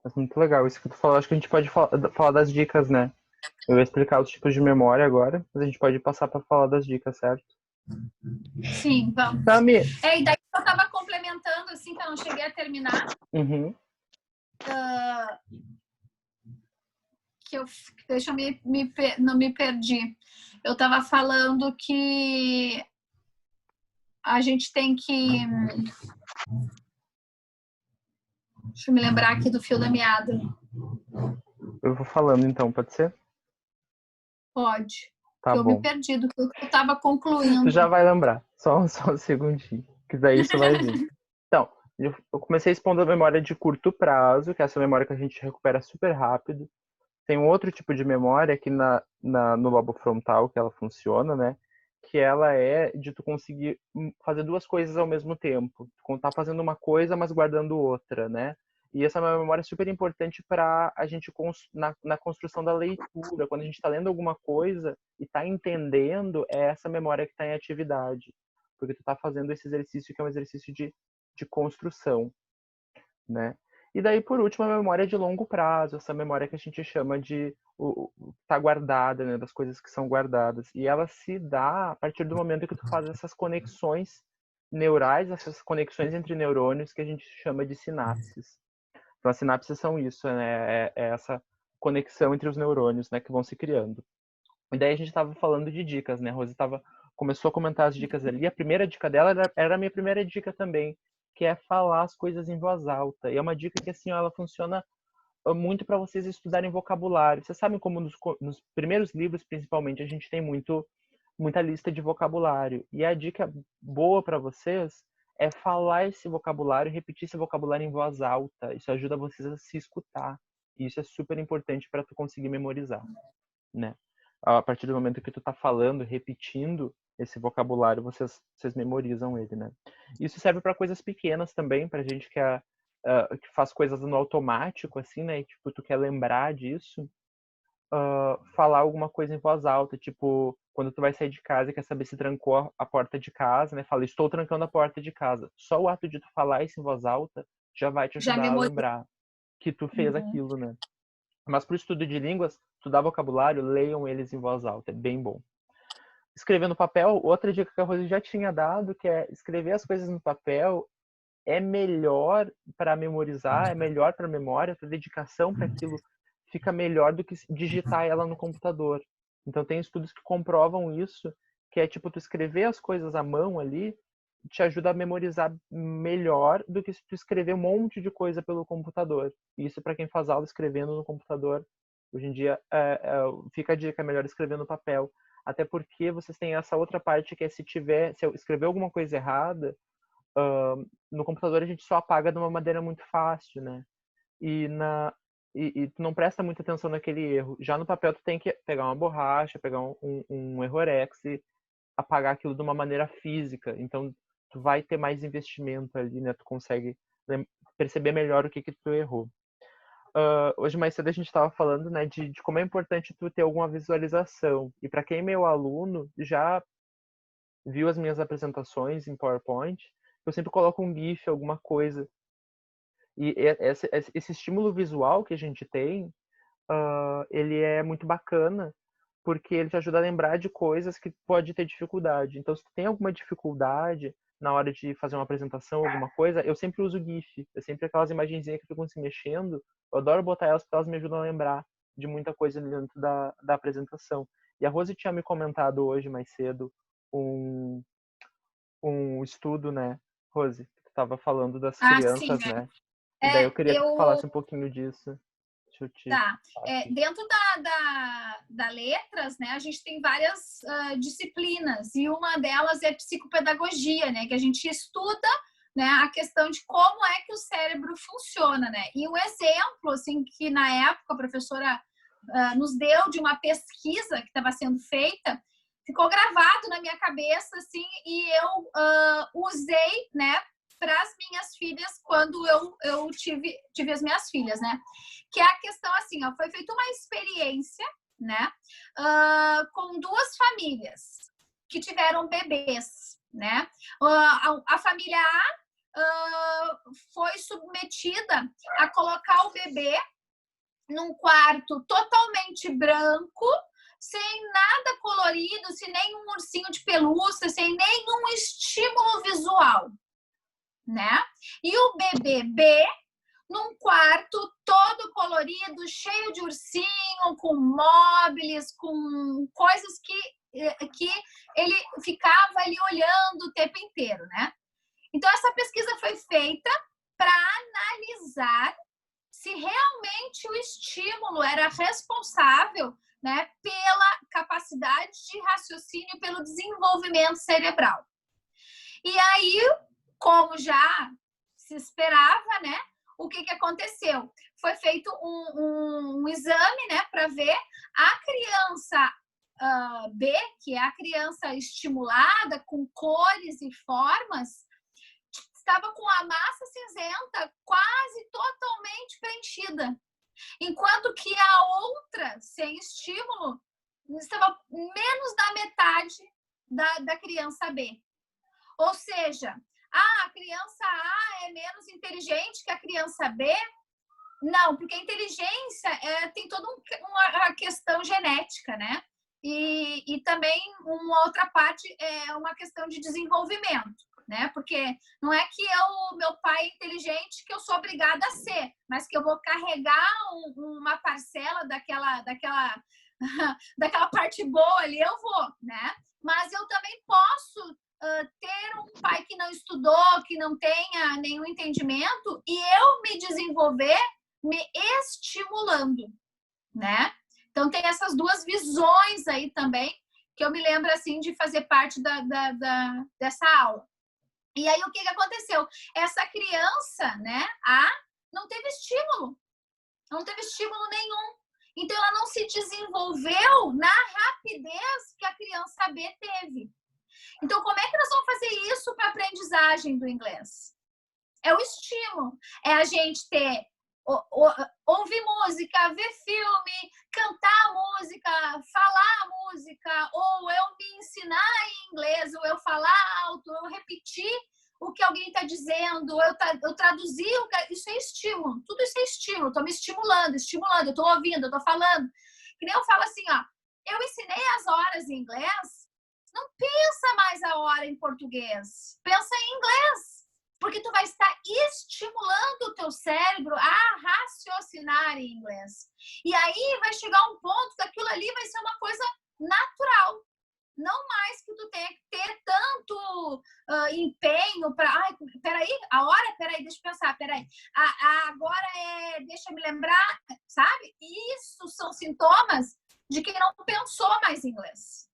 Mas muito legal isso que tu falou. Acho que a gente pode falar das dicas, né? Eu vou explicar os tipos de memória agora, mas a gente pode passar para falar das dicas, certo? Sim, vamos. Tami. E daí eu estava complementando, assim, que eu não cheguei a terminar. Uhum. Deixa eu não me perdi. Eu estava falando que a gente tem que... Deixa eu me lembrar aqui do fio da meada. Eu vou falando então, pode ser? Pode. Tá Eu me bom. perdi do que eu estava Tu concluindo. já vai lembrar. Só um segundinho, que daí isso vai vir. Então, eu comecei expondo a memória de curto prazo, que é essa memória que a gente recupera super rápido. Tem um outro tipo de memória aqui no lobo frontal que ela funciona, né? Que ela é de tu conseguir fazer duas coisas ao mesmo tempo. Tu tá fazendo uma coisa, mas guardando outra, né? E essa é uma memória super importante para a gente na construção da leitura. Quando a gente está lendo alguma coisa e está entendendo, é essa memória que está em atividade. Porque tu está fazendo esse exercício que é um exercício de construção, né? E daí, por último, a memória de longo prazo, essa memória que a gente chama de tá guardada, né, das coisas que são guardadas. E ela se dá a partir do momento que tu faz essas conexões neurais, essas conexões entre neurônios que a gente chama de sinapses. Então, as sinapses são isso, né? É essa conexão entre os neurônios, né, que vão se criando. E daí a gente estava falando de dicas, né? A Rose começou a comentar as dicas ali. A primeira dica dela era a minha primeira dica também, que é falar as coisas em voz alta. E é uma dica que assim, ela funciona muito para vocês estudarem vocabulário. Vocês sabem como nos primeiros livros, principalmente, a gente tem muita lista de vocabulário. E a dica boa para vocês é falar esse vocabulário, repetir esse vocabulário em voz alta. Isso ajuda vocês a se escutar. E isso é super importante para tu conseguir memorizar, né? A partir do momento que tu tá falando, repetindo esse vocabulário, vocês memorizam ele, né? Isso serve para coisas pequenas também, pra gente que faz coisas no automático, assim, né? E, tipo, tu quer lembrar disso, falar alguma coisa em voz alta, tipo, quando tu vai sair de casa e quer saber se trancou a porta de casa, né? Fala, estou trancando a porta de casa. Só o ato de tu falar isso em voz alta já vai te Já ajudar a memorizei. lembrar que tu fez aquilo, né? Mas para o estudo de línguas, estudar vocabulário, leiam eles em voz alta, é bem bom. Escrever no papel, outra dica que a Rose já tinha dado, que é escrever as coisas no papel é melhor para memorizar, é melhor para a memória, para dedicação para aquilo, fica melhor do que digitar ela no computador. Então tem estudos que comprovam isso, que é tipo tu escrever as coisas à mão ali, te ajuda a memorizar melhor do que se tu escrever um monte de coisa pelo computador. E isso para quem faz aula escrevendo no computador, hoje em dia fica a dica, é melhor escrever no papel. Até porque vocês têm essa outra parte que é se eu escrever alguma coisa errada, no computador a gente só apaga de uma maneira muito fácil, né? E, e tu não presta muita atenção naquele erro. Já no papel tu tem que pegar uma borracha, pegar um errorex e apagar aquilo de uma maneira física. Então tu vai ter mais investimento ali, né? Tu consegue perceber melhor o que tu errou. Hoje mais cedo a gente estava falando, né, de como é importante tu ter alguma visualização. E para quem é meu aluno, já viu as minhas apresentações em PowerPoint, eu sempre coloco um GIF, alguma coisa. E esse estímulo visual que a gente tem, ele é muito bacana, porque ele te ajuda a lembrar de coisas que pode ter dificuldade. Então, se tu tem alguma dificuldade na hora de fazer uma apresentação, alguma coisa, eu sempre uso GIF. É sempre aquelas imagenzinhas que ficam se mexendo. Eu adoro botar elas porque elas me ajudam a lembrar de muita coisa dentro da apresentação. E a Rose tinha me comentado hoje, mais cedo, um estudo, né, Rose? Que tu estava falando das Ah, sim. crianças, né? E daí eu queria que tu Eu falasse um pouquinho disso. Deixa eu te Tá. falar aqui. Dentro da letras, né, a gente tem várias disciplinas e uma delas é psicopedagogia, né, que a gente estuda, né, a questão de como é que o cérebro funciona, né. E um exemplo, assim, que na época a professora nos deu de uma pesquisa que estava sendo feita, ficou gravado na minha cabeça, assim, e eu usei, né, para as minhas filhas quando eu tive as minhas filhas, né? Que é a questão assim, ó, foi feita uma experiência, né, com duas famílias que tiveram bebês, né? A família A foi submetida a colocar o bebê num quarto totalmente branco, sem nada colorido, sem nenhum ursinho de pelúcia, sem nenhum estímulo visual, né? E o bebê B num quarto todo colorido, cheio de ursinho, com móveis, com coisas que ele ficava ali olhando o tempo inteiro, né? Então, essa pesquisa foi feita para analisar se realmente o estímulo era responsável, né, pela capacidade de raciocínio, pelo desenvolvimento cerebral. E aí, como já se esperava, né, o que aconteceu? Foi feito um exame, né, para ver a criança B, que é a criança estimulada com cores e formas, estava com a massa cinzenta quase totalmente preenchida, enquanto que a outra, sem estímulo, estava menos da metade da criança B. Ou seja, a criança A é menos inteligente que a criança B? Não, porque a inteligência tem toda uma questão genética, né? E também uma outra parte é uma questão de desenvolvimento, né? Porque não é que meu pai é inteligente que eu sou obrigada a ser, mas que eu vou carregar uma parcela daquela parte boa ali, eu vou, né? Mas eu também posso ter um pai que não estudou, que não tenha nenhum entendimento, e eu me desenvolver me estimulando, né? Então tem essas duas visões aí também, que eu me lembro assim de fazer parte dessa aula. E aí o que aconteceu? Essa criança, né, não teve estímulo. Não teve estímulo nenhum. Então ela não se desenvolveu na rapidez que a criança B teve. Então, como é que nós vamos fazer isso para a aprendizagem do inglês? É o estímulo. É a gente ouvir música, ver filme, cantar música, falar música, ou eu me ensinar em inglês, ou eu falar alto, eu repetir o que alguém está dizendo, eu traduzir, isso é estímulo. Tudo isso é estímulo. Estou me estimulando, eu estou ouvindo, eu estou falando. Que nem eu falo assim, ó, eu ensinei as horas em inglês, não pensa mais a hora em português, pensa em inglês, porque tu vai estar estimulando o teu cérebro a raciocinar em inglês. E aí vai chegar um ponto que aquilo ali vai ser uma coisa natural, não mais que tu tenha que ter tanto empenho para... Ai, peraí, deixa eu pensar, agora deixa eu me lembrar, sabe? Isso são sintomas de quem não pensou mais em inglês.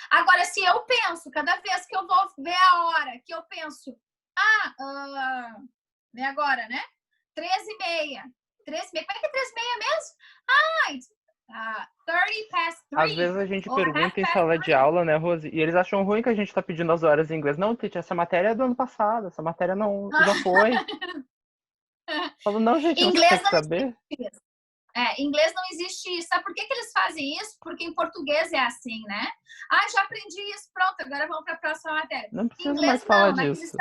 Agora, se eu penso, cada vez que eu vou ver a hora, que eu penso, agora, né? 13h30. 13h30, como é que é 13h30 mesmo? 30 past 3. Às vezes a gente pergunta em sala de aula, né, Rose? E eles acham ruim que a gente tá pedindo as horas em inglês. Não, Titi, essa matéria é do ano passado, essa matéria não já foi. Falo, não, gente, não tem que saber. Inglês não existe isso. Sabe por que eles fazem isso? Porque em português é assim, né? Já aprendi isso, pronto, agora vamos para a próxima matéria. Não precisa mais falar disso.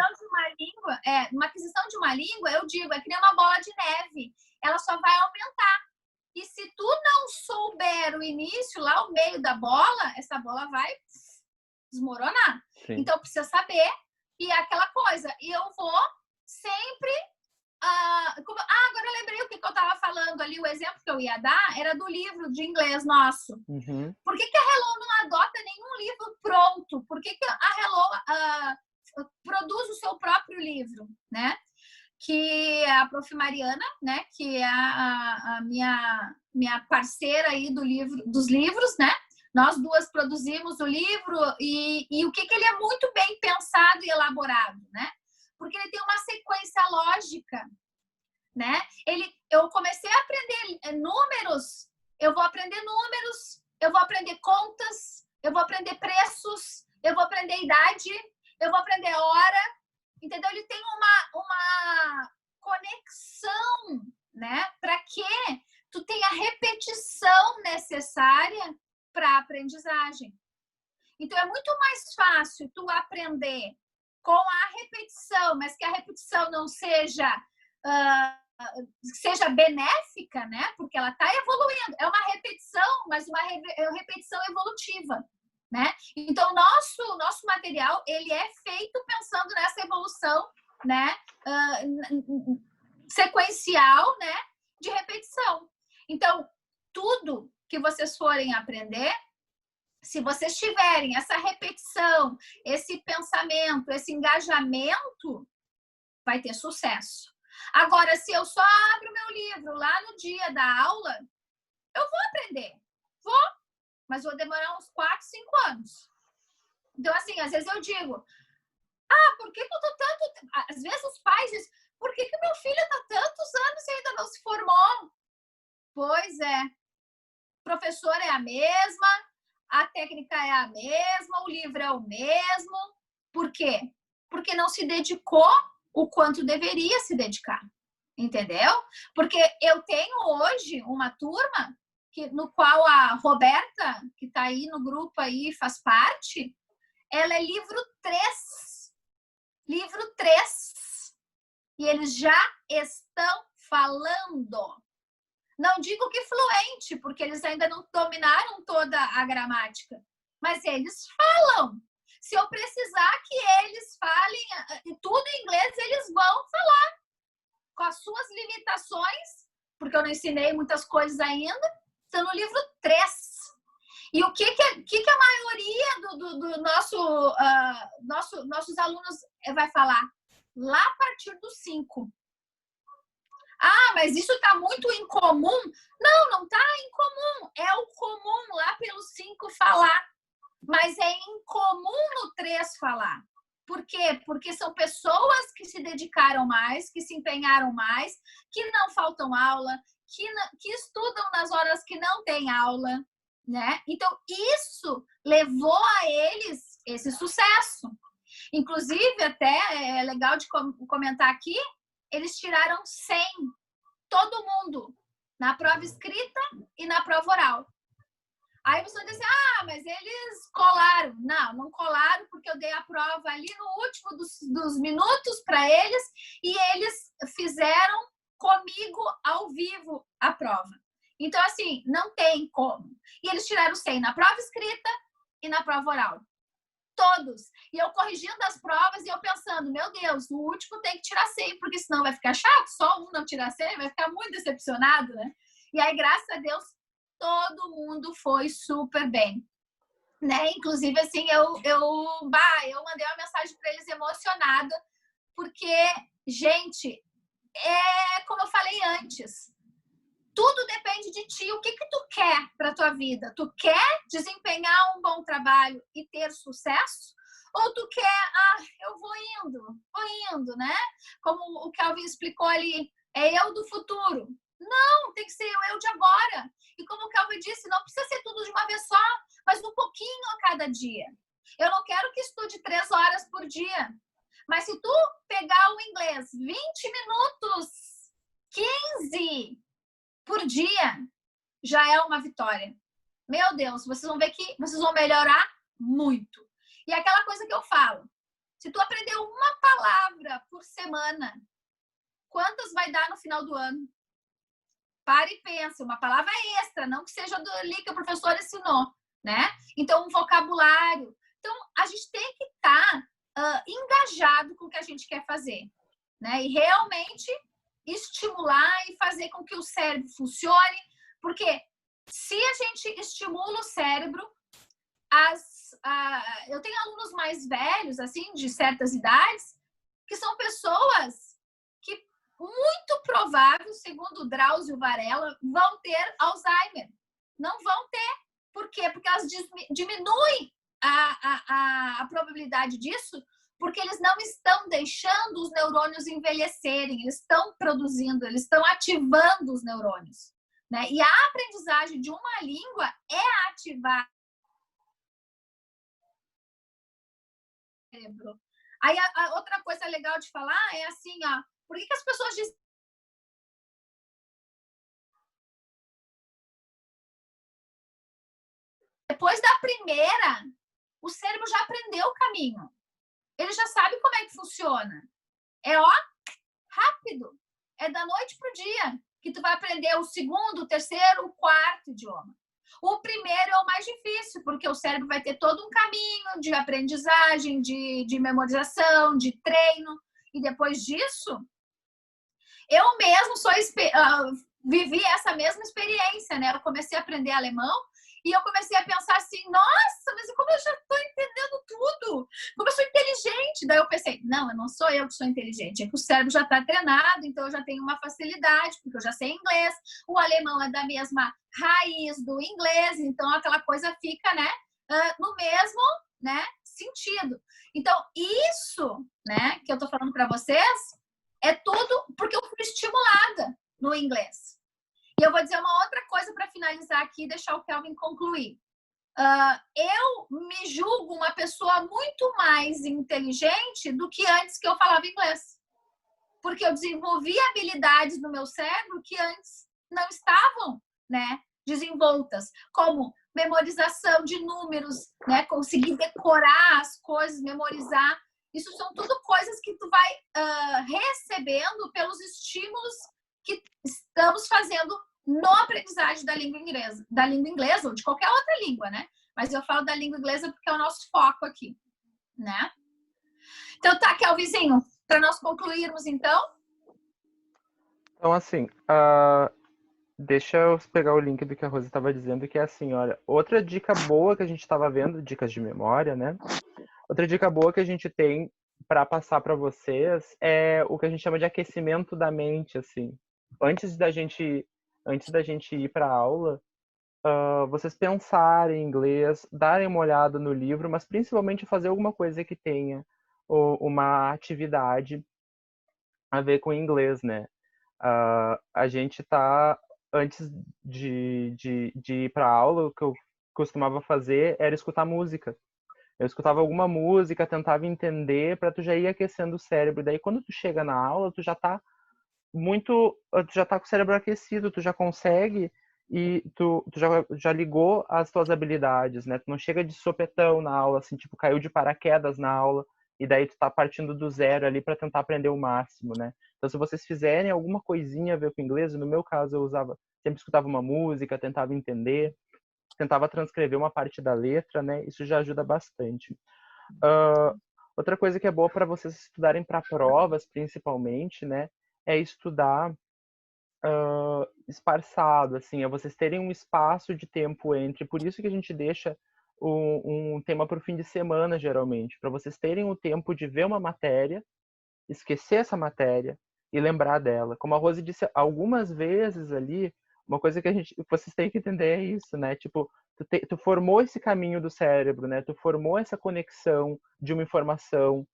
Na aquisição de uma língua, eu digo, é que nem uma bola de neve. Ela só vai aumentar. E se tu não souber o início, lá o meio da bola, essa bola vai desmoronar. Sim. Então, precisa saber. E é aquela coisa. E eu vou sempre... agora eu lembrei o que eu estava falando ali, o exemplo que eu ia dar era do livro de inglês nosso. Uhum. Por que a Hello não adota nenhum livro pronto? Por que a Hello produz o seu próprio livro, né? Que é a Prof. Mariana, né? Que é a minha parceira aí dos livros, né? Nós duas produzimos o livro e o que ele é muito bem pensado e elaborado, né? Porque ele tem uma sequência lógica, né? Eu comecei a aprender números, eu vou aprender números, eu vou aprender contas, eu vou aprender preços, eu vou aprender idade, eu vou aprender hora, entendeu? Ele tem uma conexão, né? Para que tu tenha a repetição necessária para a aprendizagem. Então, é muito mais fácil tu aprender com a repetição, mas que a repetição não seja benéfica, né? Porque ela está evoluindo. É uma repetição, mas uma repetição evolutiva, né? Então, nosso material, ele é feito pensando nessa evolução, né? Sequencial, né? De repetição. Então, tudo que vocês forem aprender, se vocês tiverem essa repetição, esse pensamento, esse engajamento, vai ter sucesso. Agora, se eu só abro meu livro lá no dia da aula, eu vou aprender. Vou, mas vou demorar uns 4, 5 anos. Então, assim, às vezes eu digo, por que eu tô tanto... Às vezes os pais dizem, por que meu filho tá tantos anos e ainda não se formou? Pois é. O professor é a mesma, a técnica é a mesma, o livro é o mesmo. Por quê? Porque não se dedicou o quanto deveria se dedicar. Entendeu? Porque eu tenho hoje uma turma no qual a Roberta, que está aí no grupo aí, faz parte, ela é livro 3. Livro 3. E eles já estão falando. Não digo que fluente, porque eles ainda não dominaram toda a gramática, mas eles falam. Se eu precisar que eles falem tudo em inglês, eles vão falar. Com as suas limitações, porque eu não ensinei muitas coisas ainda, estão no livro 3. E o que a maioria do nossos alunos vai falar? Lá a partir do 5. Mas isso está muito incomum? Não está incomum. É o comum lá pelo 5 falar. Mas é incomum no 3 falar. Por quê? Porque são pessoas que se dedicaram mais, que se empenharam mais, que não faltam aula, que estudam nas horas que não tem aula, né? Então, isso levou a eles esse sucesso. Inclusive, até é legal de comentar aqui, eles tiraram 100, todo mundo, na prova escrita e na prova oral. Aí a pessoa diz assim, mas eles colaram. Não colaram, porque eu dei a prova ali no último dos minutos para eles e eles fizeram comigo ao vivo a prova. Então, assim, não tem como. E eles tiraram 100 na prova escrita e na prova oral. Todos. E eu corrigindo as provas e eu pensando, meu Deus, no último tem que tirar 100, porque senão vai ficar chato, só um não tirar 100, vai ficar muito decepcionado, né? E aí, graças a Deus, todo mundo foi super bem, né? Inclusive, assim, eu mandei uma mensagem para eles emocionada, porque, gente, como eu falei antes, tudo depende de ti. O que tu quer para tua vida? Tu quer desempenhar um bom trabalho e ter sucesso? Ou tu quer, eu vou indo, né? Como o Kelvin explicou ali, é eu do futuro. Não, tem que ser eu de agora. E como o Kelvin disse, não precisa ser tudo de uma vez só, mas um pouquinho a cada dia. Eu não quero que estude 3 horas por dia. Mas se tu pegar o inglês 20 minutos, 15 por dia, já é uma vitória. Meu Deus, vocês vão ver que vocês vão melhorar muito. E aquela coisa que eu falo, se tu aprender uma palavra por semana, quantas vai dar no final do ano? Para e pensa, uma palavra extra, não que seja do ali que o professor ensinou, né? Então, um vocabulário. Então, a gente tem que estar engajado com o que a gente quer fazer, né? E realmente estimular e fazer com que o cérebro funcione, porque se a gente estimula o cérebro, eu tenho alunos mais velhos, assim, de certas idades, que são pessoas que, muito provável, segundo o Drauzio Varela, vão ter Alzheimer. Não vão ter. Por quê? Porque elas diminuem a probabilidade disso, porque eles não estão deixando os neurônios envelhecerem, eles estão produzindo, eles estão ativando os neurônios, né? E a aprendizagem de uma língua é ativar o cérebro. Aí a outra coisa legal de falar é assim, por que as pessoas dizem depois da primeira, o cérebro já aprendeu o caminho. ele já sabe como é que funciona. É ó, rápido. É da noite pro dia que tu vai aprender o segundo, o terceiro, o quarto idioma. O primeiro é o mais difícil, porque o cérebro vai ter todo um caminho de aprendizagem, de memorização, de treino. E depois disso, eu mesmo vivi essa mesma experiência, né? Eu comecei a aprender alemão e eu comecei a pensar assim, nossa, mas como eu já estou entendendo tudo? Como eu sou inteligente? Daí eu pensei, não sou eu que sou inteligente, é que o cérebro já está treinado, então eu já tenho uma facilidade, porque eu já sei inglês, o alemão é da mesma raiz do inglês, então aquela coisa fica, né, no mesmo, né, sentido. Então, isso, né, que eu estou falando para vocês, é tudo porque eu fui estimulada no inglês. E eu vou dizer uma outra coisa para finalizar aqui e deixar o Kelvin concluir. Eu me julgo uma pessoa muito mais inteligente do que antes que eu falava inglês. Porque eu desenvolvi habilidades no meu cérebro que antes não estavam, né, desenvoltas, como memorização de números, né, conseguir decorar as coisas, memorizar. Isso são tudo coisas que tu vai recebendo pelos estímulos que estamos fazendo no aprendizagem da língua inglesa ou de qualquer outra língua, né? Mas eu falo da língua inglesa porque é o nosso foco aqui, né? Então tá, Kelvizinho, para nós concluirmos então. Então, assim, deixa eu pegar o link do que a Rosa estava dizendo, que é assim, olha, outra dica boa que a gente estava vendo, dicas de memória, né? Outra dica boa que a gente tem para passar para vocês é o que a gente chama de aquecimento da mente, assim. Antes da gente ir para a aula, vocês pensarem em inglês, darem uma olhada no livro, mas principalmente fazer alguma coisa que tenha uma atividade a ver com inglês, né? A gente tá, antes de ir para aula, o que eu costumava fazer era escutar música. Eu escutava alguma música, tentava entender para tu já ir aquecendo o cérebro. Daí quando tu chega na aula, tu já tá com o cérebro aquecido, tu já consegue e tu já ligou as tuas habilidades, né? Tu não chega de sopetão na aula, assim, tipo, caiu de paraquedas na aula e daí tu tá partindo do zero ali para tentar aprender o máximo, né? Então se vocês fizerem alguma coisinha a ver com inglês, no meu caso eu sempre escutava uma música, tentava entender, tentava transcrever uma parte da letra, né? Isso já ajuda bastante. Outra coisa que é boa para vocês estudarem para provas, principalmente, né? É estudar esparçado, assim, é vocês terem um espaço de tempo entre. Por isso que a gente deixa um tema para o fim de semana, geralmente, para vocês terem o tempo de ver uma matéria, esquecer essa matéria e lembrar dela. Como a Rose disse algumas vezes ali, uma coisa que vocês têm que entender é isso, né? Tipo, tu formou esse caminho do cérebro, né? Tu formou essa conexão de uma informação,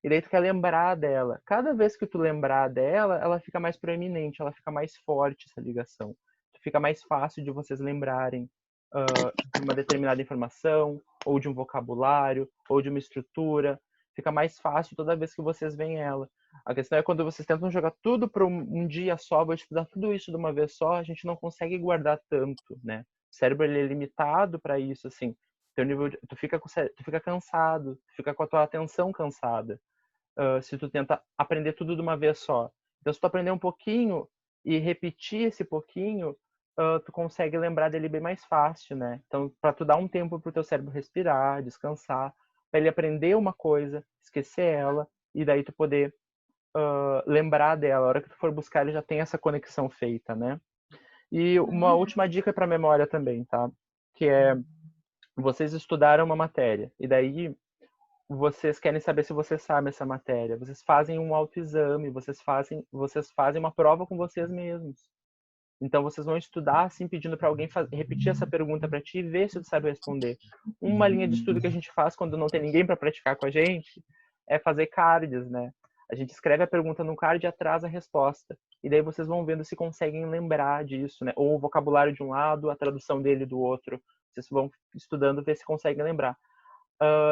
e daí tu quer lembrar dela. Cada vez que tu lembrar dela, ela fica mais proeminente, ela fica mais forte, essa ligação. Fica mais fácil de vocês lembrarem de uma determinada informação, ou de um vocabulário, ou de uma estrutura. Fica mais fácil toda vez que vocês veem ela. A questão é quando vocês tentam jogar tudo para um dia só, vou estudar tudo isso de uma vez só, a gente não consegue guardar tanto, né? O cérebro ele é limitado para isso, assim. Tu fica cansado, tu fica com a tua atenção cansada, se tu tenta aprender tudo de uma vez só. Então, se tu aprender um pouquinho e repetir esse pouquinho, tu consegue lembrar dele bem mais fácil, né? Então, para tu dar um tempo pro teu cérebro respirar, descansar, para ele aprender uma coisa, esquecer ela, e daí tu poder lembrar dela. A hora que tu for buscar, ele já tem essa conexão feita, né? E uma última dica para memória também, tá? Que é vocês estudaram uma matéria e daí vocês querem saber se vocês sabem essa matéria. Vocês fazem um autoexame, vocês fazem uma prova com vocês mesmos. Então vocês vão estudar assim pedindo para alguém repetir essa pergunta para ti e ver se tu sabe responder. Uma linha de estudo que a gente faz quando não tem ninguém para praticar com a gente é fazer cards, né? A gente escreve a pergunta no card e atrás a resposta. E daí vocês vão vendo se conseguem lembrar disso, né? Ou o vocabulário de um lado, a tradução dele do outro. Vocês vão estudando ver se conseguem lembrar.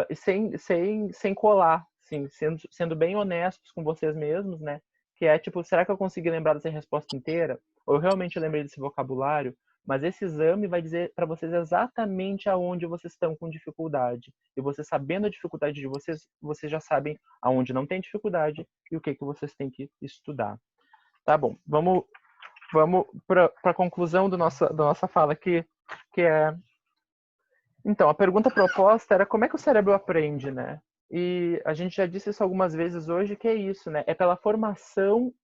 E sem colar, assim, sendo bem honestos com vocês mesmos, né? Que é tipo, será que eu consegui lembrar dessa resposta inteira? Ou eu realmente lembrei desse vocabulário? Mas esse exame vai dizer para vocês exatamente aonde vocês estão com dificuldade. E vocês sabendo a dificuldade de vocês, vocês já sabem aonde não tem dificuldade e o que vocês têm que estudar. Tá bom, vamos para a conclusão da nossa fala aqui, que é... Então, a pergunta proposta era como é que o cérebro aprende, né? E a gente já disse isso algumas vezes hoje, que é isso, né? É pela formação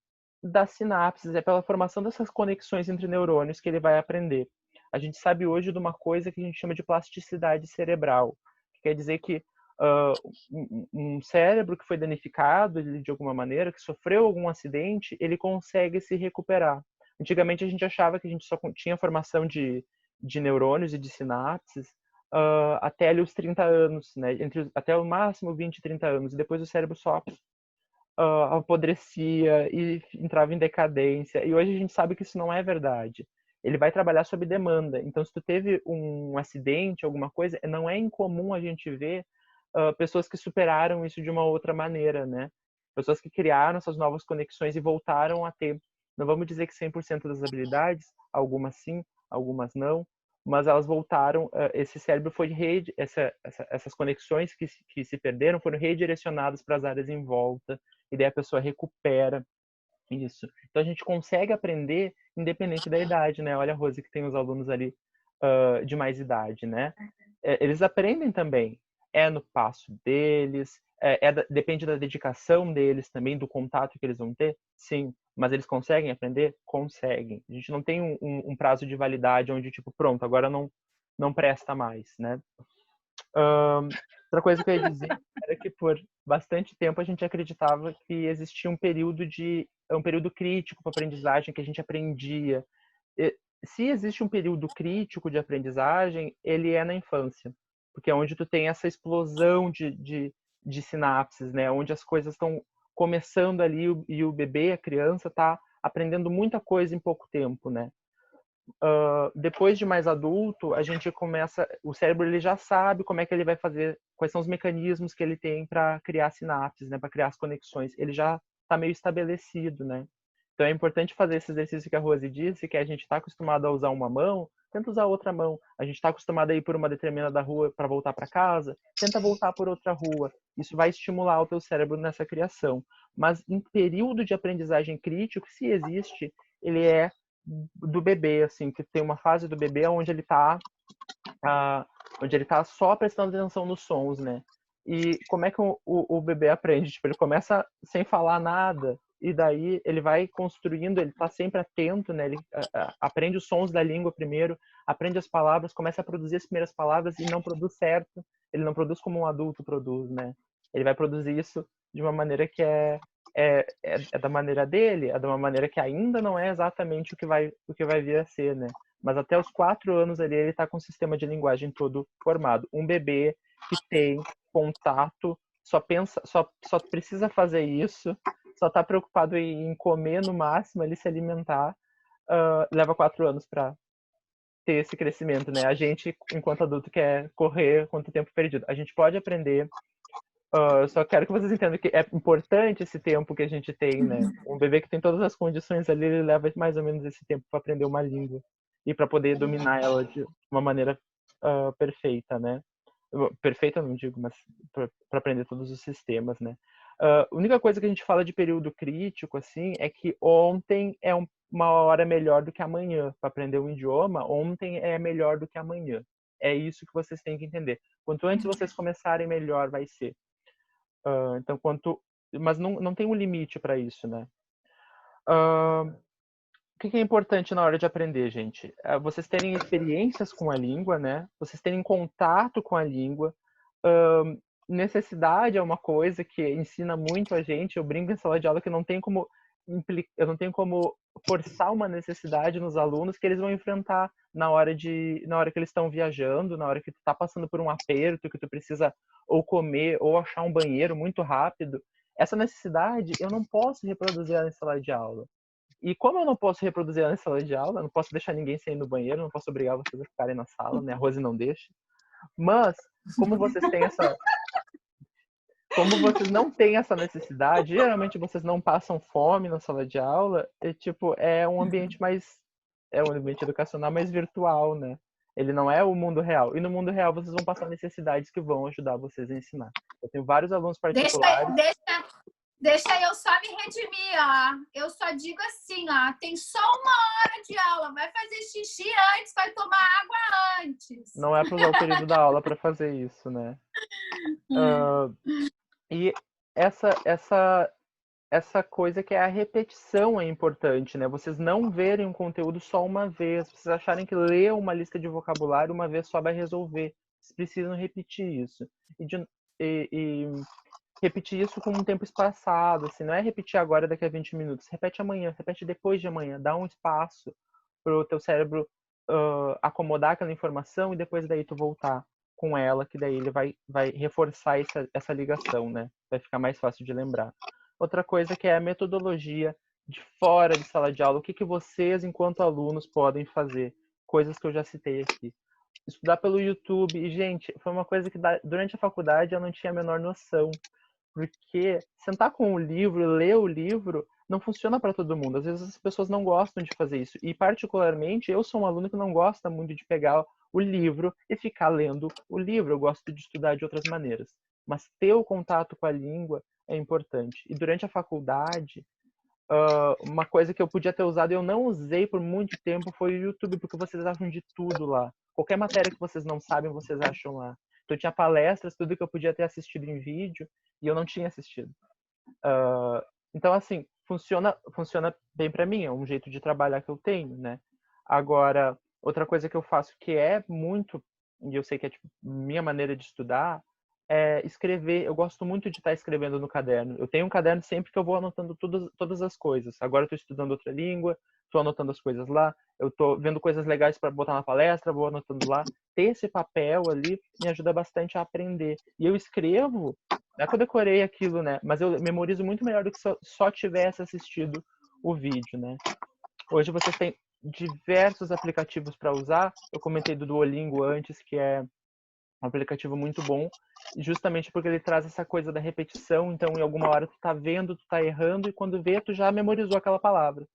das sinapses, é pela formação dessas conexões entre neurônios que ele vai aprender. A gente sabe hoje de uma coisa que a gente chama de plasticidade cerebral, que quer dizer que um cérebro que foi danificado de alguma maneira, que sofreu algum acidente, ele consegue se recuperar. Antigamente a gente achava que a gente só tinha formação de neurônios e de sinapses até ali os 30 anos, né? Até o máximo 20, 30 anos, e depois o cérebro só apodrecia e entrava em decadência. E hoje a gente sabe que isso não é verdade. Ele vai trabalhar sob demanda. Então, se tu teve um acidente, alguma coisa, não é incomum a gente ver pessoas que superaram isso de uma outra maneira, né? Pessoas que criaram essas novas conexões e voltaram a ter. Não vamos dizer que 100% das habilidades, algumas sim, algumas não, mas elas voltaram, esse cérebro foi essas conexões que se perderam foram redirecionadas para as áreas em volta, e daí a pessoa recupera isso. Então a gente consegue aprender independente da idade, né? Olha a Rose que tem os alunos ali de mais idade, né? Eles aprendem também. É no passo deles, depende da dedicação deles também, do contato que eles vão ter, sim. Mas eles conseguem aprender? Conseguem. A gente não tem um prazo de validade onde, tipo, pronto, agora não presta mais, né? Outra coisa que eu ia dizer era que por bastante tempo a gente acreditava que existia um período crítico para aprendizagem, que a gente aprendia. Se existe um período crítico de aprendizagem, ele é na infância, porque é onde tu tem essa explosão de sinapses, né? Onde as coisas estão começando ali e o bebê, a criança, está aprendendo muita coisa em pouco tempo, né? Depois de mais adulto, a gente começa, o cérebro ele já sabe como é que ele vai fazer, quais são os mecanismos que ele tem para criar sinapses, né, para criar as conexões. Ele já está meio estabelecido, né? Então é importante fazer esse exercício que a Rose disse, que a gente está acostumado a usar uma mão, tenta usar outra mão. A gente está acostumado a ir por uma determinada rua para voltar para casa, tenta voltar por outra rua. Isso vai estimular o teu cérebro nessa criação. Mas em período de aprendizagem crítico, se existe, ele é do bebê, assim, que tem uma fase do bebê onde ele tá só prestando atenção nos sons, né? E como é que o bebê aprende? Tipo, ele começa sem falar nada, e daí ele vai construindo, ele tá sempre atento, né? Ele aprende os sons da língua primeiro, aprende as palavras, começa a produzir as primeiras palavras e não produz certo. Ele não produz como um adulto produz, né? Ele vai produzir isso de uma maneira que é da maneira dele, é de uma maneira que ainda não é exatamente o que vai vir a ser, né? Mas até os 4 anos ali ele está com o sistema de linguagem todo formado. Um bebê que tem contato, só precisa fazer isso, só está preocupado em comer no máximo, ele se alimentar, leva 4 anos para ter esse crescimento, né? A gente, enquanto adulto, quer correr quanto tempo perdido. A gente pode aprender. Eu só quero que vocês entendam que é importante esse tempo que a gente tem, né? Um bebê que tem todas as condições ali, ele leva mais ou menos esse tempo para aprender uma língua e para poder dominar ela de uma maneira perfeita, né? Perfeita não digo, mas para aprender todos os sistemas, né? A única coisa que a gente fala de período crítico, assim, é que ontem é uma hora melhor do que amanhã. Para aprender um idioma, ontem é melhor do que amanhã. É isso que vocês têm que entender. Quanto antes vocês começarem, melhor vai ser. Então, mas não tem um limite para isso, né? O que é importante na hora de aprender, gente? Vocês terem experiências com a língua, né? Vocês terem contato com a língua. Necessidade é uma coisa que ensina muito a gente. Eu brinco em sala de aula que eu não tenho como forçar uma necessidade nos alunos que eles vão enfrentar na hora que eles estão viajando, na hora que tu tá passando por um aperto, que tu precisa ou comer ou achar um banheiro muito rápido. Essa necessidade eu não posso reproduzir ela em sala de aula. E como eu não posso reproduzir ela em sala de aula, eu não posso deixar ninguém sair no banheiro, não posso obrigar vocês a ficarem na sala, né? A Rose não deixa. Mas, como vocês não têm essa necessidade, geralmente vocês não passam fome na sala de aula, é um ambiente mais é um ambiente educacional, mas virtual, né? Ele não é o mundo real. E no mundo real vocês vão passar necessidades que vão ajudar vocês a ensinar. Eu tenho vários alunos Deixa, particulares. deixa eu só me redimir, ó. Eu só digo assim, ó. Tem só 1 hora de aula. Vai fazer xixi antes, vai tomar água antes. Não é para usar o período da aula para fazer isso, né? E essa coisa que é a repetição é importante, né? Vocês não verem um conteúdo só uma vez, vocês acharem que ler uma lista de vocabulário uma vez só vai resolver. Vocês precisam repetir isso. E repetir isso com um tempo espaçado, assim, não é repetir agora daqui a 20 minutos, repete amanhã, repete depois de amanhã, dá um espaço para o teu cérebro acomodar aquela informação e depois daí tu voltar com ela, que daí ele vai reforçar essa ligação, né? Vai ficar mais fácil de lembrar. Outra coisa que é a metodologia de fora de sala de aula, o que vocês, enquanto alunos, podem fazer, coisas que eu já citei aqui. Estudar pelo YouTube, e, gente, foi uma coisa que durante a faculdade eu não tinha a menor noção, porque sentar com o livro, ler o livro, não funciona para todo mundo. Às vezes as pessoas não gostam de fazer isso. E, particularmente, eu sou um aluno que não gosta muito de pegar o livro e ficar lendo o livro. Eu gosto de estudar de outras maneiras. Mas ter o contato com a língua é importante. E durante a faculdade, uma coisa que eu podia ter usado e eu não usei por muito tempo foi o YouTube, porque vocês acham de tudo lá. Qualquer matéria que vocês não sabem, vocês acham lá. Então, eu tinha palestras, tudo que eu podia ter assistido em vídeo, e eu não tinha assistido. Então, assim, funciona bem para mim, é um jeito de trabalhar que eu tenho, né? Agora, outra coisa que eu faço que é muito, e eu sei que é tipo, minha maneira de estudar, é escrever. Eu gosto muito de estar escrevendo no caderno. Eu tenho um caderno sempre que eu vou anotando todas as coisas. Agora eu estou estudando outra língua, estou anotando as coisas lá. Eu estou vendo coisas legais para botar na palestra, vou anotando lá. Ter esse papel ali me ajuda bastante a aprender. E eu escrevo, não é que eu decorei aquilo, né? Mas eu memorizo muito melhor do que se eu só tivesse assistido o vídeo, né? Hoje vocês têm diversos aplicativos para usar. Eu comentei do Duolingo antes, que é um aplicativo muito bom, justamente porque ele traz essa coisa da repetição. Então, em alguma hora tu tá vendo, tu tá errando, e quando vê, tu já memorizou aquela palavra.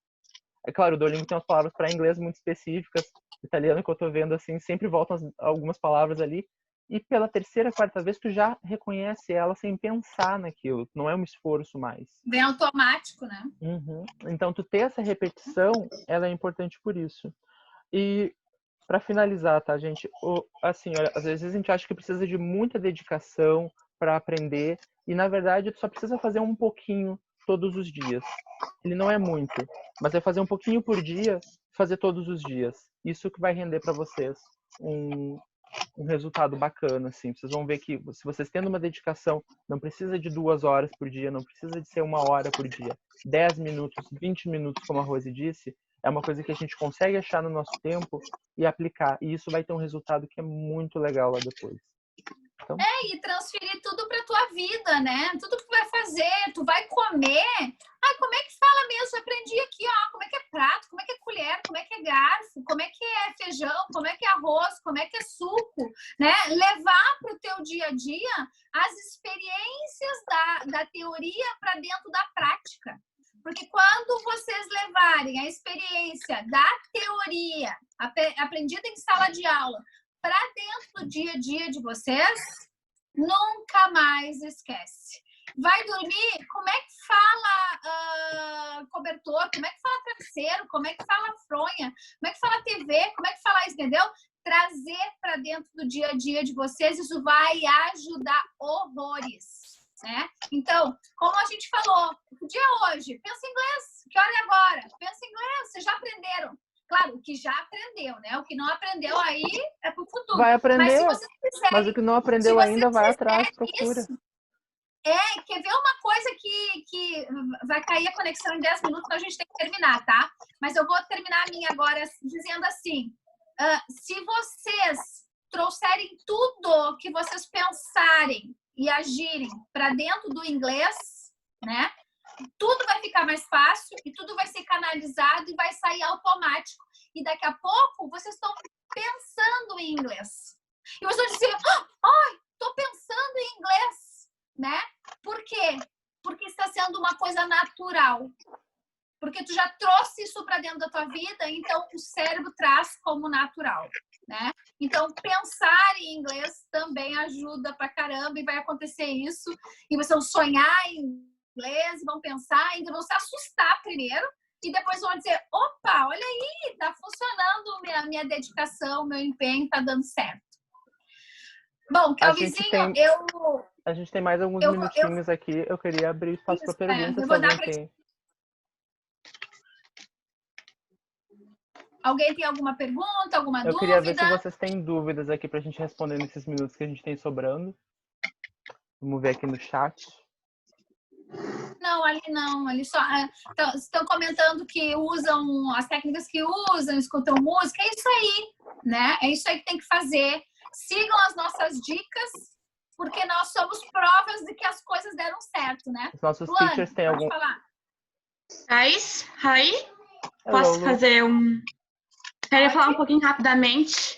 É claro, o Duolingo tem umas palavras para inglês muito específicas. O italiano que eu tô vendo, assim, sempre voltam algumas palavras ali. E pela terceira, quarta vez, tu já reconhece ela sem pensar naquilo. Não é um esforço mais. Bem automático, né? Uhum. Então, tu ter essa repetição, ela é importante por isso. E para finalizar, tá, gente? Assim, olha, às vezes a gente acha que precisa de muita dedicação para aprender e, na verdade, tu só precisa fazer um pouquinho todos os dias. Ele não é muito, mas é fazer um pouquinho por dia, fazer todos os dias. Isso que vai render para vocês um resultado bacana, assim. Vocês vão ver que se vocês tendo uma dedicação, não precisa de 2 horas por dia, não precisa de ser 1 hora por dia. 10 minutos, 20 minutos, como a Rose disse, é uma coisa que a gente consegue achar no nosso tempo e aplicar. E isso vai ter um resultado que é muito legal lá depois. Então... e transferir tudo para tua vida, né? Tudo que tu vai fazer, tu vai comer. Ah, como é que fala mesmo? Eu aprendi aqui, ó, como é que é prato, como é que é colher, como é que é garfo, como é que é feijão, como é que é arroz, como é que é suco, né? Levar para o teu dia a dia as experiências da teoria para dentro da prática. Porque quando vocês levarem a experiência da teoria aprendida em sala de aula para dentro do dia a dia de vocês, nunca mais esquece. Vai dormir, como é que fala cobertor, como é que fala travesseiro, como é que fala fronha, como é que fala TV, como é que fala isso, entendeu? Trazer para dentro do dia a dia de vocês, isso vai ajudar horrores, né? Então, como a gente falou, o dia é hoje, pensa em inglês, que hora é agora? Pensa em inglês, vocês já aprenderam. Claro, o que já aprendeu, né? O que não aprendeu aí é pro futuro. Vai aprender, mas se vocês quiserem, mas o que não aprendeu ainda vai atrás, procura. Isso, quer ver uma coisa que vai cair a conexão em 10 minutos, então a gente tem que terminar, tá? Mas eu vou terminar a minha agora dizendo assim, se vocês trouxerem tudo que vocês pensarem e agirem para dentro do inglês, né? Tudo vai ficar mais fácil e tudo vai ser canalizado e vai sair automático. E daqui a pouco vocês estão pensando em inglês. E vocês vão dizer, ai, estou pensando em inglês, né? Por quê? Porque está sendo uma coisa natural. porque tu já trouxe isso para dentro da tua vida, então o cérebro traz como natural, né? Então, pensar em inglês também ajuda pra caramba e vai acontecer isso. E vocês vão sonhar em inglês, vão pensar, ainda vão se assustar primeiro e depois vão dizer, opa, olha aí, tá funcionando minha dedicação, meu empenho, tá dando certo. Bom, Kelvinzinho, a gente tem mais alguns minutinhos aqui. Eu queria abrir espaço para perguntas, se alguém tem. Alguém tem alguma pergunta, alguma dúvida? Eu queria ver se vocês têm dúvidas aqui pra gente responder nesses minutos que a gente tem sobrando. Vamos ver aqui no chat. Não, ali não. Ali só estão comentando que usam as técnicas que usam, escutam música. É isso aí, né? É isso aí que tem que fazer. Sigam as nossas dicas, porque nós somos provas de que as coisas deram certo, né? Os nossos Luane, teachers têm algum... falar. Guys, hi. Hello, Posso fazer Queria falar um pouquinho rapidamente.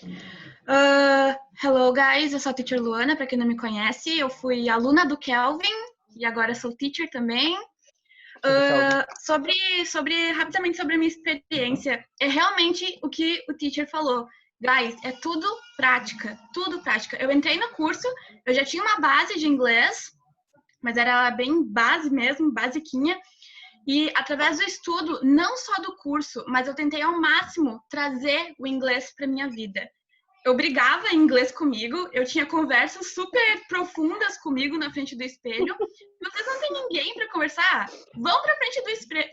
Hello, guys. Eu sou a teacher Luana, para quem não me conhece. Eu fui aluna do Kelvin e agora sou teacher também. Rapidamente sobre a minha experiência. É realmente o que o teacher falou. Guys, é tudo prática, tudo prática. Eu entrei no curso, eu já tinha uma base de inglês, mas era bem base mesmo, basiquinha. E através do estudo, não só do curso, mas eu tentei ao máximo trazer o inglês para minha vida. Eu brigava em inglês comigo, eu tinha conversas super profundas comigo na frente do espelho. Vocês não têm ninguém para conversar? Vão para frente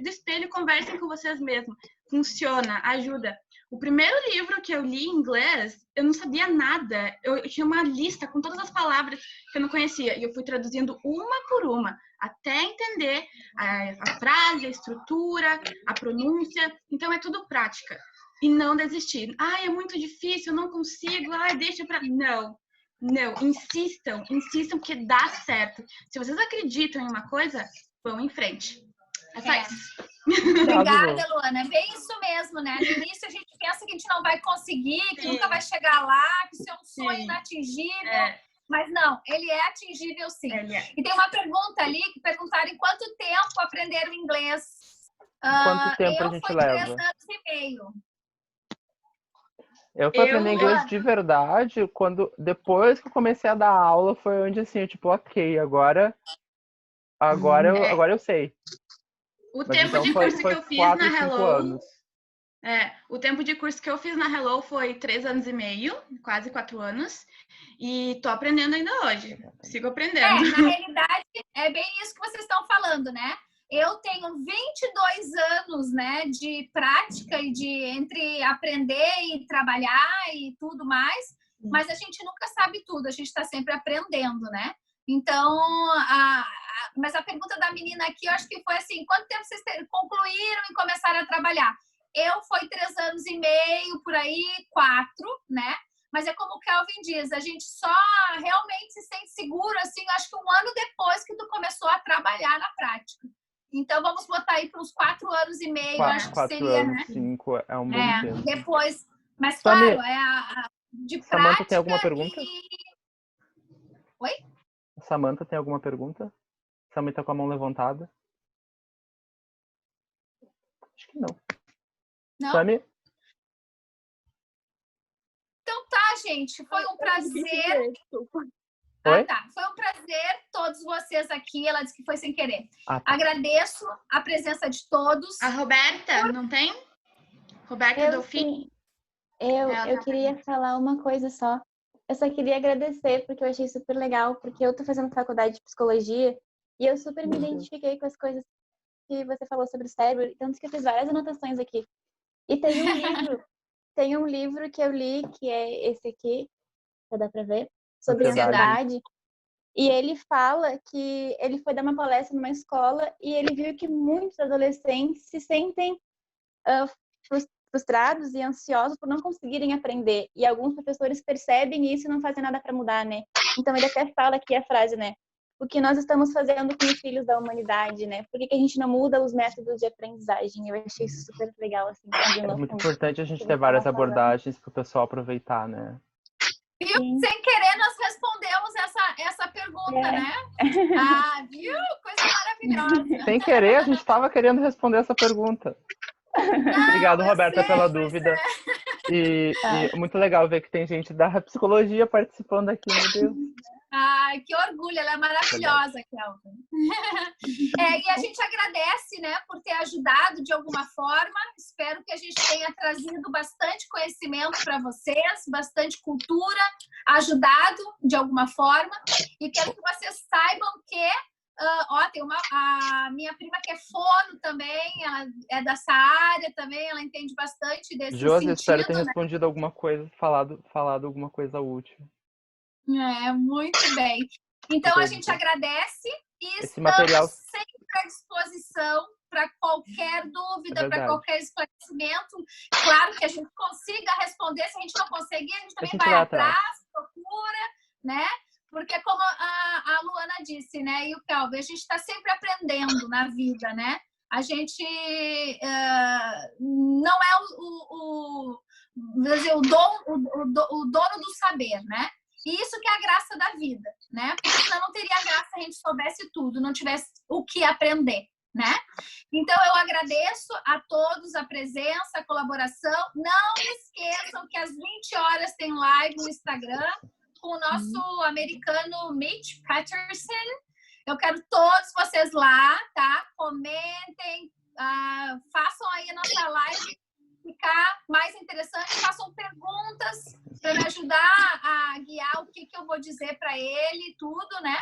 do espelho e conversem com vocês mesmos. Funciona, ajuda. O primeiro livro que eu li em inglês, eu não sabia nada. Eu tinha uma lista com todas as palavras que eu não conhecia. E eu fui traduzindo uma por uma, até entender a frase, a estrutura, a pronúncia. Então, é tudo prática. E não desistir. É muito difícil, eu não consigo. Deixa pra... Não, insistam, porque dá certo. Se vocês acreditam em uma coisa, vão em frente. É só isso. Obrigada, Luana. É bem isso mesmo, né? No início a gente pensa que a gente não vai conseguir, que nunca vai chegar lá, que isso é um sonho inatingível. Mas não, ele é atingível sim. E tem uma pergunta ali que perguntaram em quanto tempo aprenderam inglês. Quanto tempo a gente leva? 3 anos e meio. Eu fui aprender inglês de verdade depois que eu comecei a dar aula, foi onde assim, ok, agora eu sei. O tempo de curso que eu fiz na Hello. Anos. O tempo de curso que eu fiz na Hello foi 3 anos e meio, quase 4 anos. E tô aprendendo ainda hoje. Sigo aprendendo. Na realidade, é bem isso que vocês estão falando, né? Eu tenho 22 anos, né, de prática e entre aprender e trabalhar e tudo mais, mas a gente nunca sabe tudo, a gente está sempre aprendendo, né? Então, mas a pergunta da menina aqui, eu acho que foi assim, quanto tempo vocês concluíram e começaram a trabalhar? Foi 3 anos e meio, por aí, 4, né? Mas é como o Kelvin diz, a gente só realmente se sente seguro, assim, acho que 1 ano depois que tu começou a trabalhar na prática. Então, vamos botar aí para uns 4 anos e meio, acho que seria, anos, né? 5 é um bom tempo. Depois, mas claro, de prática. Samantha tem alguma pergunta? Oi? Samantha tem alguma pergunta? Samantha tá com a mão levantada. Acho que não. Não? Sami? Então tá, gente, foi um prazer. Oi? Tá. Foi um prazer todos vocês aqui. Ela disse que foi sem querer. Tá. Agradeço a presença de todos. A Roberta, não tem? Roberta Dolfin? Eu queria falar uma coisa só. Eu só queria agradecer, porque eu achei super legal, porque eu tô fazendo faculdade de psicologia e eu super me identifiquei com as coisas que você falou sobre o cérebro, tanto que eu fiz várias anotações aqui. E tem um livro que eu li, que é esse aqui, já dá pra ver, sobre ansiedade. E ele fala que ele foi dar uma palestra numa escola e ele viu que muitos adolescentes se sentem frustrados e ansiosos por não conseguirem aprender. E alguns professores percebem isso e não fazem nada para mudar, né? Então ele até fala aqui a frase, né? O que nós estamos fazendo com os filhos da humanidade, né? Por que a gente não muda os métodos de aprendizagem? Eu achei isso super legal, assim. É muito importante a gente ter várias abordagens para o pessoal aproveitar, né? Viu? Sem querer, nós respondemos essa pergunta, né? Viu? Coisa maravilhosa. maravilhosa. Sem querer, a gente estava querendo responder essa pergunta. Obrigado, Roberta, pela dúvida. E muito legal ver que tem gente da psicologia participando aqui, meu Deus. Ai, que orgulho, ela é maravilhosa, Kelvin. E a gente agradece, né, por ter ajudado de alguma forma. Espero que a gente tenha trazido bastante conhecimento para vocês, bastante cultura, ajudado de alguma forma. E quero que vocês saibam que tem a minha prima que é fono também, ela é dessa área também, ela entende bastante desse Josi, sentido. espero ter né? respondido alguma coisa, falado alguma coisa útil. Muito bem. Então, a gente agradece e Esse estamos material sempre à disposição para qualquer dúvida, para verdade. qualquer esclarecimento. Claro que a gente consiga responder. Se a gente não conseguir, a gente também gente vai vai atrás, procura, né? Porque como a Luana disse, né, e o Kelvin, a gente está sempre aprendendo na vida, né? A gente não é o dono do saber, né? E isso que é a graça da vida, né? Porque senão não teria graça se a gente soubesse tudo, não tivesse o que aprender, né? Então, eu agradeço a todos a presença, a colaboração. Não esqueçam que às 20 horas tem live no Instagram com o nosso americano Mitch Patterson. Eu quero todos vocês lá, tá? Comentem, façam aí a nossa live ficar mais interessante, façam perguntas para me ajudar a guiar o que eu vou dizer para ele, tudo, né?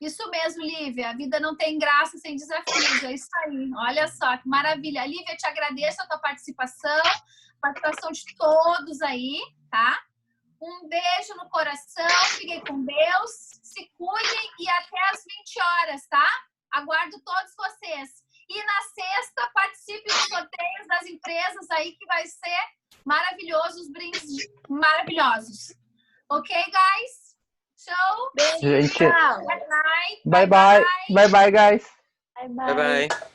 Isso mesmo, Lívia, a vida não tem graça sem desafios, é isso aí, olha só, que maravilha. Lívia, te agradeço a tua participação de todos aí, tá? Um beijo no coração, fiquem com Deus, se cuidem e até às 20 horas, tá? Aguardo todos vocês. E na sexta, participe dos sorteios das empresas aí, que vai ser maravilhoso, os brindes maravilhosos. Ok, guys? Show? Gente, Good night. bye, guys. Bye, bye. Bye bye.